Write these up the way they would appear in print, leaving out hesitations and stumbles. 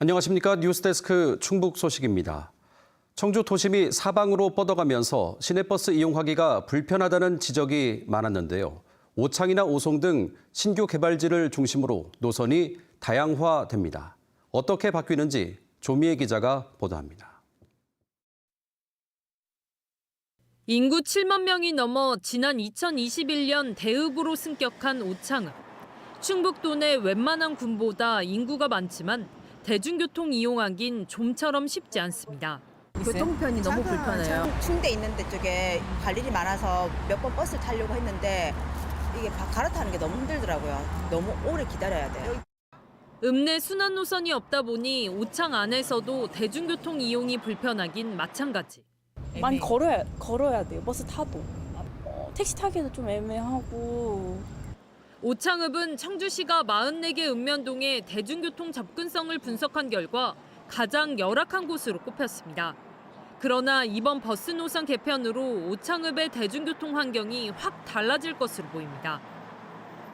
안녕하십니까. 뉴스데스크 충북 소식입니다. 청주 도심이 사방으로 뻗어가면서 시내버스 이용하기가 불편하다는 지적이 많았는데요. 오창이나 오송 등 신규 개발지를 중심으로 노선이 다양화됩니다. 어떻게 바뀌는지 조미애 기자가 보도합니다. 인구 7만 명이 넘어 지난 2021년 대읍으로 승격한 오창읍. 충북도 내 웬만한 군보다 인구가 많지만 대중교통 이용하긴 좀처럼 쉽지 않습니다. 교통편이 너무 불편해요. 충대 있는 데 쪽에 갈 일이 많아서 몇 번 버스를 타려고 했는데 이게 갈아타는 게 너무 힘들더라고요. 너무 오래 기다려야 돼요. 읍내 순환 노선이 없다 보니 오창 안에서도 대중교통 이용이 불편하긴 마찬가지. 많이 걸어야 돼요. 버스 타도. 택시 타기도 좀 애매하고. 오창읍은 청주시가 44개 읍면동의 대중교통 접근성을 분석한 결과 가장 열악한 곳으로 꼽혔습니다. 그러나 이번 버스 노선 개편으로 오창읍의 대중교통 환경이 확 달라질 것으로 보입니다.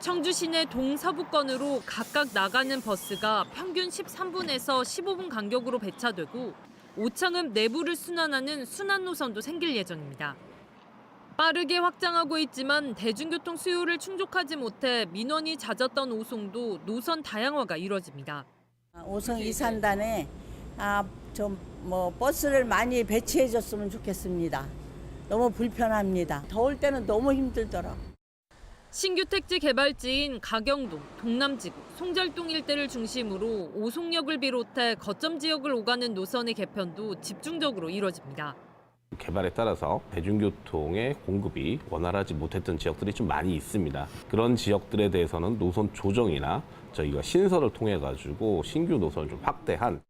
청주 시내 동서부권으로 각각 나가는 버스가 평균 13분에서 15분 간격으로 배차되고 오창읍 내부를 순환하는 순환 노선도 생길 예정입니다. 빠르게 확장하고 있지만 대중교통 수요를 충족하지 못해 민원이 잦았던 오송도 노선 다양화가 이뤄집니다. 오송 이산단에 버스를 많이 배치해줬으면 좋겠습니다. 너무 불편합니다. 더울 때는 너무 힘들더라. 신규 택지 개발지인 가경동, 동남지구, 송절동 일대를 중심으로 오송역을 비롯해 거점 지역을 오가는 노선의 개편도 집중적으로 이뤄집니다. 개발에 따라서 대중교통의 공급이 원활하지 못했던 지역들이 좀 많이 있습니다. 그런 지역들에 대해서는 노선 조정이나 저희가 신설을 통해 가지고 신규 노선을 좀 확대한.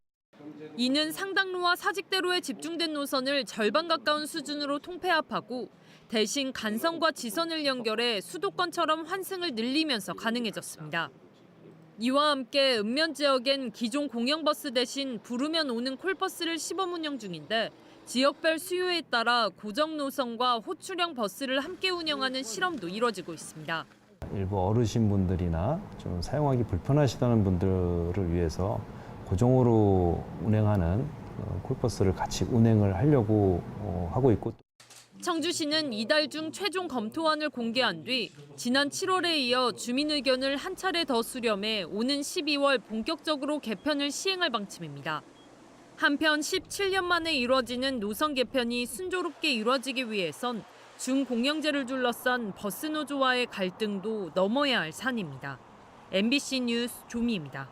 이는 상당로와 사직대로에 집중된 노선을 절반 가까운 수준으로 통폐합하고 대신 간선과 지선을 연결해 수도권처럼 환승을 늘리면서 가능해졌습니다. 이와 함께 읍면 지역엔 기존 공영버스 대신 부르면 오는 콜버스를 시범 운영 중인데 지역별 수요에 따라 고정 노선과 호출형 버스를 함께 운영하는 실험도 이뤄지고 있습니다. 일부 어르신분들이나 좀 사용하기 불편하시다는 분들을 위해서 고정으로 운행하는 콜버스를 같이 운행을 하려고 하고 있고. 청주시는 이달 중 최종 검토안을 공개한 뒤 지난 7월에 이어 주민 의견을 한 차례 더 수렴해 오는 12월 본격적으로 개편을 시행할 방침입니다. 한편 17년 만에 이뤄지는 노선 개편이 순조롭게 이뤄지기 위해선 중공영제를 둘러싼 버스 노조와의 갈등도 넘어야 할 산입니다. MBC 뉴스 조미입니다.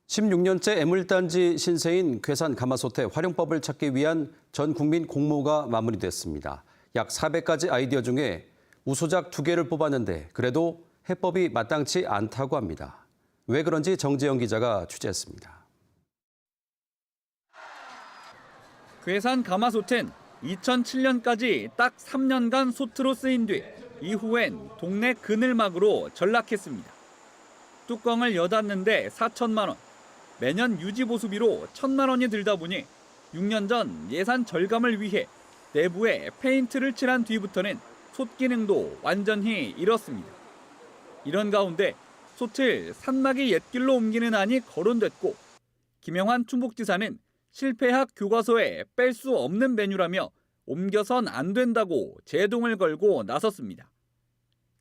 16년째 애물단지 신세인 괴산 가마솥의 활용법을 찾기 위한 전 국민 공모가 마무리됐습니다. 약 400가지 아이디어 중에 우수작 2개를 뽑았는데 그래도 해법이 마땅치 않다고 합니다. 왜 그런지 정재영 기자가 취재했습니다. 괴산 가마솥은 2007년까지 딱 3년간 솥으로 쓰인 뒤 이후엔 동네 그늘막으로 전락했습니다. 뚜껑을 여닫는데 4천만 원, 매년 유지보수비로 1,000만 원이 들다 보니 6년 전 예산 절감을 위해 내부에 페인트를 칠한 뒤부터는 솥 기능도 완전히 잃었습니다. 이런 가운데 솥을 산막이 옛길로 옮기는 안이 거론됐고 김영환 충북지사는 실패학 교과서에 뺄 수 없는 메뉴라며 옮겨선 안 된다고 제동을 걸고 나섰습니다.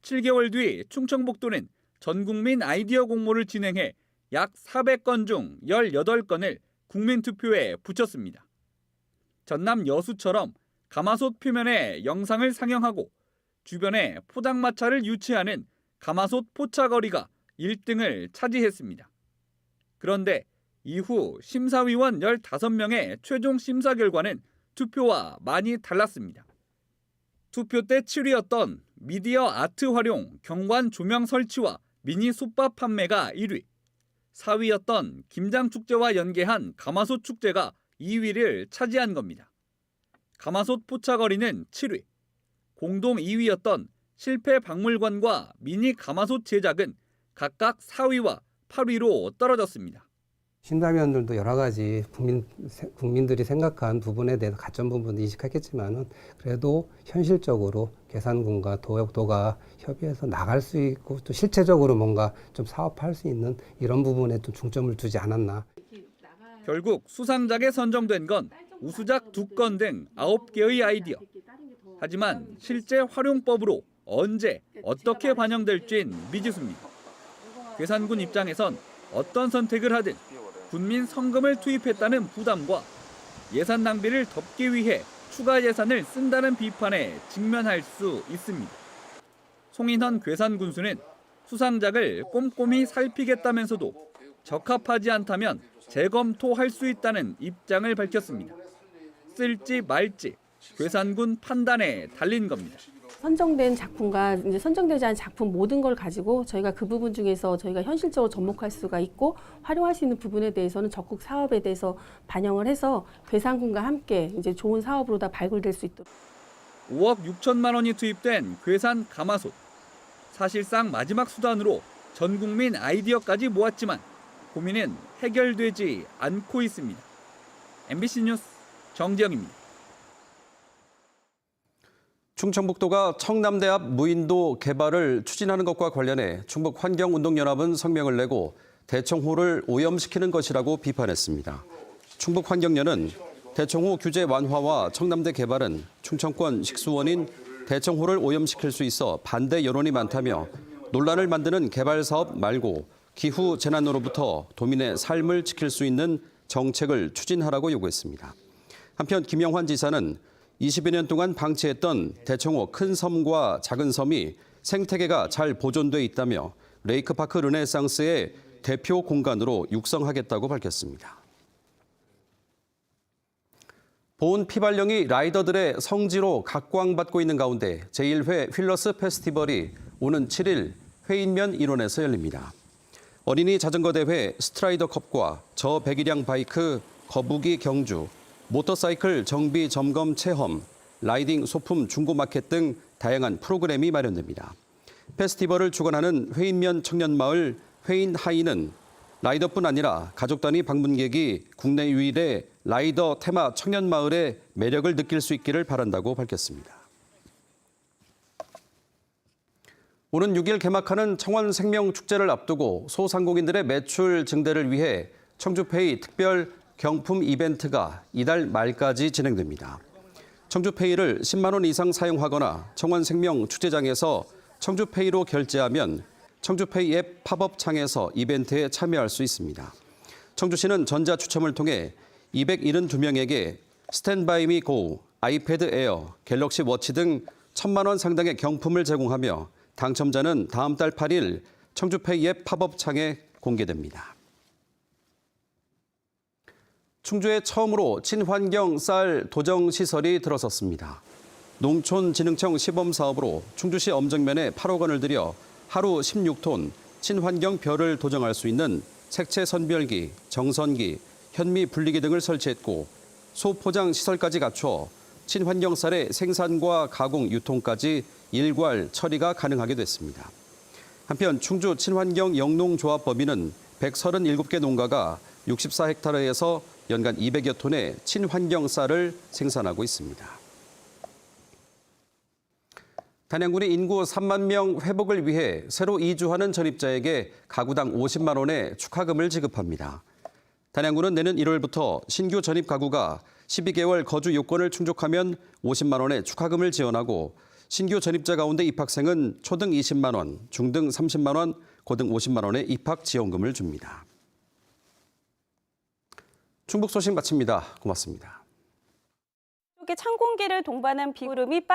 7개월 뒤 충청북도는 전국민 아이디어 공모를 진행해 약 400건 중 18건을 국민투표에 붙였습니다. 전남 여수처럼 가마솥 표면에 영상을 상영하고 주변에 포장마차를 유치하는 가마솥 포차거리가 1등을 차지했습니다. 그런데 이후 심사위원 15명의 최종 심사 결과는 투표와 많이 달랐습니다. 투표 때 7위였던 미디어 아트 활용, 경관 조명 설치와 미니 솥밥 판매가 1위, 4위였던 김장축제와 연계한 가마솥 축제가 2위를 차지한 겁니다. 가마솥 포차거리는 7위, 공동 2위였던 실패 박물관과 미니 가마솥 제작은 각각 4위와 8위로 떨어졌습니다. 심사위원들도 여러 가지 국민들이 생각한 부분에 대해서 가점 부분도 인식했겠지만은 그래도 현실적으로 괴산군과 도가 협의해서 나갈 수 있고 또 실체적으로 뭔가 좀 사업할 수 있는 이런 부분에 또 중점을 두지 않았나. 결국 수상작에 선정된 건 우수작 2건 등 9개의 아이디어. 하지만 실제 활용법으로 언제 어떻게 반영될진 미지수입니다. 괴산군 입장에선 어떤 선택을 하든 군민 성금을 투입했다는 부담과 예산 낭비를 덮기 위해 추가 예산을 쓴다는 비판에 직면할 수 있습니다. 송인헌 괴산군수는 수상작을 꼼꼼히 살피겠다면서도 적합하지 않다면 재검토할 수 있다는 입장을 밝혔습니다. 쓸지 말지 괴산군 판단에 달린 겁니다. 선정된 작품과 이제 선정되지 않은 작품 모든 걸 가지고 저희가 그 부분 중에서 저희가 현실적으로 접목할 수가 있고 활용할 수 있는 부분에 대해서는 적극 사업에 대해서 반영을 해서 괴산군과 함께 이제 좋은 사업으로 다 발굴될 수 있도록. 5억 6천만 원이 투입된 괴산 가마솥. 사실상 마지막 수단으로 전 국민 아이디어까지 모았지만 고민은 해결되지 않고 있습니다. MBC 뉴스 정지영입니다. 충청북도가 청남대 앞 무인도 개발을 추진하는 것과 관련해 충북환경운동연합은 성명을 내고 대청호를 오염시키는 것이라고 비판했습니다. 충북환경연은 대청호 규제 완화와 청남대 개발은 충청권 식수원인 대청호를 오염시킬 수 있어 반대 여론이 많다며 논란을 만드는 개발 사업 말고 기후 재난으로부터 도민의 삶을 지킬 수 있는 정책을 추진하라고 요구했습니다. 한편 김영환 지사는 20여 년 동안 방치했던 대청호 큰 섬과 작은 섬이 생태계가 잘 보존돼 있다며 레이크파크 르네상스의 대표 공간으로 육성하겠다고 밝혔습니다. 보온 피발령이 라이더들의 성지로 각광받고 있는 가운데 제1회 휠러스 페스티벌이 오는 7일 회인면 일원에서 열립니다. 어린이 자전거 대회 스트라이더컵과 저배기량 바이크 거북이 경주, 모터사이클 정비 점검 체험, 라이딩 소품 중고마켓 등 다양한 프로그램이 마련됩니다. 페스티벌을 주관하는 회인면 청년마을 회인하이는 라이더뿐 아니라 가족 단위 방문객이 국내 유일의 라이더 테마 청년마을의 매력을 느낄 수 있기를 바란다고 밝혔습니다. 오는 6일 개막하는 청원생명축제를 앞두고 소상공인들의 매출 증대를 위해 청주페이 특별 경품 이벤트가 이달 말까지 진행됩니다. 청주페이를 10만 원 이상 사용하거나 청원생명축제장에서 청주페이로 결제하면 청주페이 앱 팝업 창에서 이벤트에 참여할 수 있습니다. 청주시는 전자추첨을 통해 272명에게 스탠바이미 고, 아이패드 에어, 갤럭시 워치 등 1,000만 원 상당의 경품을 제공하며 당첨자는 다음 달 8일 청주페이 앱 팝업 창에 공개됩니다. 충주에 처음으로 친환경 쌀 도정 시설이 들어섰습니다. 농촌진흥청 시범사업으로 충주시 엄정면에 8억 원을 들여 하루 16톤 친환경 벼를 도정할 수 있는 색채 선별기, 정선기, 현미 분리기 등을 설치했고 소포장 시설까지 갖춰 친환경 쌀의 생산과 가공, 유통까지 일괄 처리가 가능하게 됐습니다. 한편 충주 친환경 영농조합 범위는 137개 농가가 64헥타르에서 연간 200여 톤의 친환경 쌀을 생산하고 있습니다. 단양군이 인구 3만 명 회복을 위해 새로 이주하는 전입자에게 가구당 50만 원의 축하금을 지급합니다. 단양군은 내년 1월부터 신규 전입 가구가 12개월 거주 요건을 충족하면 50만 원의 축하금을 지원하고 신규 전입자 가운데 입학생은 초등 20만 원, 중등 30만 원, 고등 50만 원의 입학 지원금을 줍니다. 충북 소식 마칩니다. 고맙습니다. 찬 공기를 동반한 비구름이